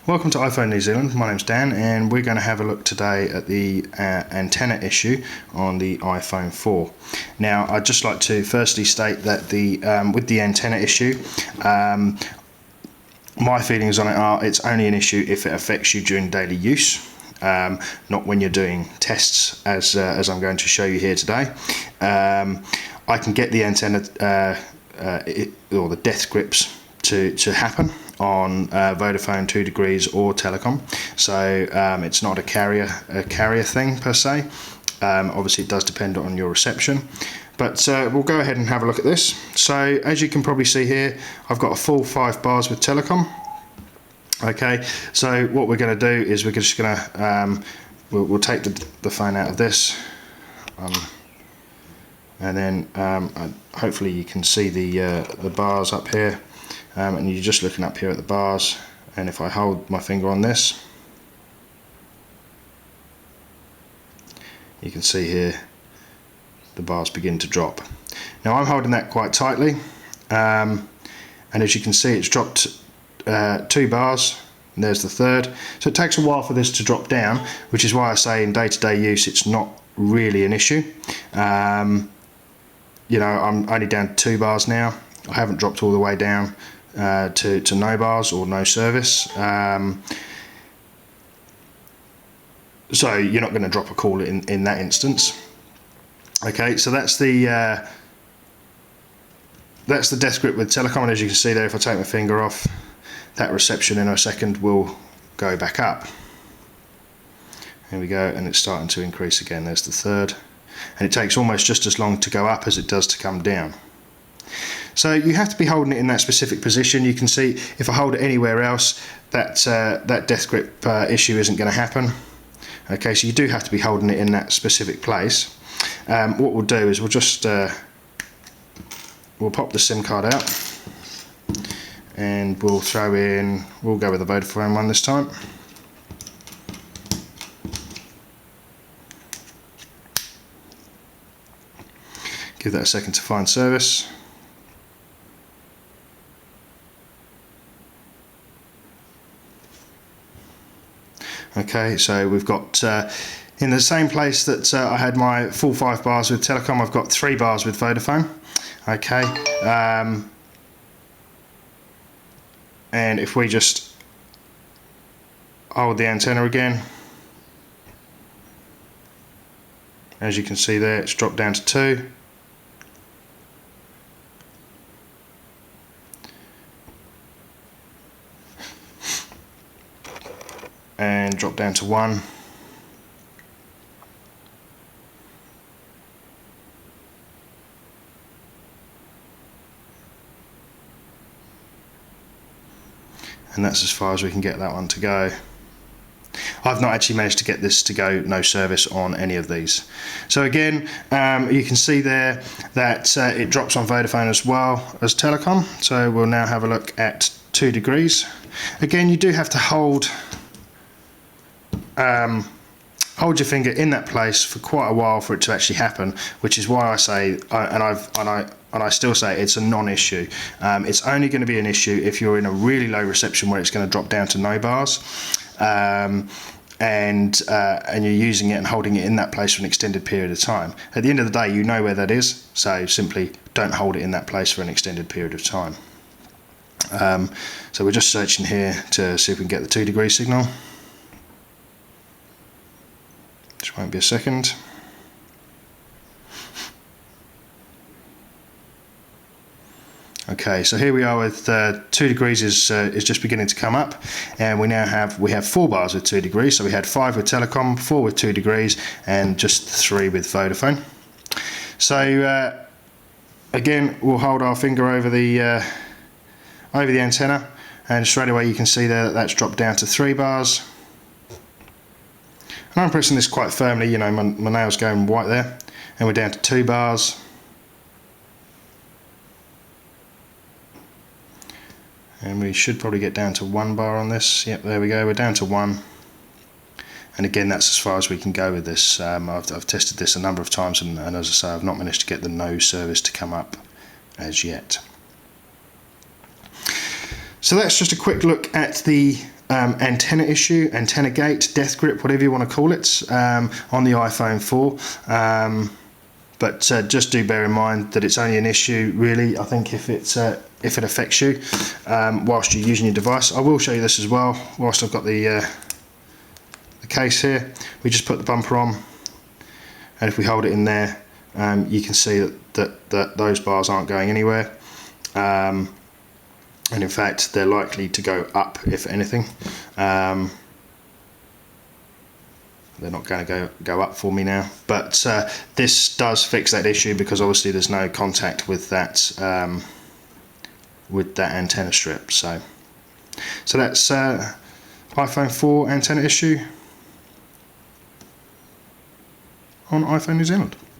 Welcome to iPhone New Zealand. My name's Dan and we're going to have a look today at the antenna issue on the iPhone 4. Now I'd just like to firstly state that with the antenna issue, my feelings on it are it's only an issue if it affects you during daily use, not when you're doing tests as I'm going to show you here today. I can get the antenna or the death grips to happen on Vodafone, 2 Degrees or Telecom, so it's not a carrier thing per se. Obviously it does depend on your reception, but we'll go ahead and have a look at this. So as you can probably see here, I've got a full 5 bars with Telecom. Okay, so what we're going to do is we're just going to we'll take the phone out of this, and then hopefully you can see the bars up here. And you're just looking up here at the bars, and if I hold my finger on this, you can see here the bars begin to drop. Now I'm holding that quite tightly, and as you can see it's dropped 2 bars, and there's the 3rd. So it takes a while for this to drop down, which is why I say in day-to-day use it's not really an issue. You know, I'm only down to 2 bars now. I haven't dropped all the way down to no bars or no service, so you're not going to drop a call in that instance. Okay, so that's the death grip with Telecom, and as you can see there, if I take my finger off, that reception in a second will go back up. There we go, and it's starting to increase again. There's the 3rd, and it takes almost just as long to go up as it does to come down. So you have to be holding it in that specific position. You can see if I hold it anywhere else, that death grip issue isn't going to happen. Okay, so you do have to be holding it in that specific place. What we'll do is we'll just we'll pop the SIM card out, and we'll go with the Vodafone one this time. Give that a second to find service. Okay, so we've got in the same place that I had my full 5 bars with Telecom, I've got 3 bars with Vodafone. Okay, and if we just hold the antenna again, as you can see there, it's dropped down to 2. And drop down to 1. And that's as far as we can get that one to go. I've not actually managed to get this to go no service on any of these. So again, you can see there that it drops on Vodafone as well as Telecom. So we'll now have a look at 2 Degrees. Again, you do have to hold your finger in that place for quite a while for it to actually happen, which is why I say, and I still say it's a non-issue. It's only going to be an issue if you're in a really low reception where it's going to drop down to no bars, and you're using it and holding it in that place for an extended period of time. At the end of the day, you know where that is, so simply don't hold it in that place for an extended period of time. So we're just searching here to see if we can get the 2 degree signal. Just won't be a second. Okay, so here we are with 2 Degrees is just beginning to come up, and we have 4 bars with 2 Degrees. So we had 5 with Telecom, 4 with 2 Degrees, and just 3 with Vodafone. So again, we'll hold our finger over the antenna, and straight away you can see there that that's dropped down to 3 bars. And I'm pressing this quite firmly, you know, my nail's going white there, and we're down to 2 bars. And we should probably get down to 1 bar on this. Yep, there we go, we're down to 1. And again, that's as far as we can go with this. I've tested this a number of times, and as I say, I've not managed to get the no service to come up as yet. So that's just a quick look at the antenna issue, AntennaGate, death grip, whatever you want to call it, on the iPhone 4. But just do bear in mind that it's only an issue, really, I think, if it affects you whilst you're using your device. I will show you this as well, whilst I've got the case here. We just put the bumper on, and if we hold it in there, you can see that those bars aren't going anywhere. And in fact, they're likely to go up, if anything. They're not going to go up for me now, but this does fix that issue, because obviously there's no contact with that antenna strip. So that's iPhone 4 antenna issue on iPhone New Zealand.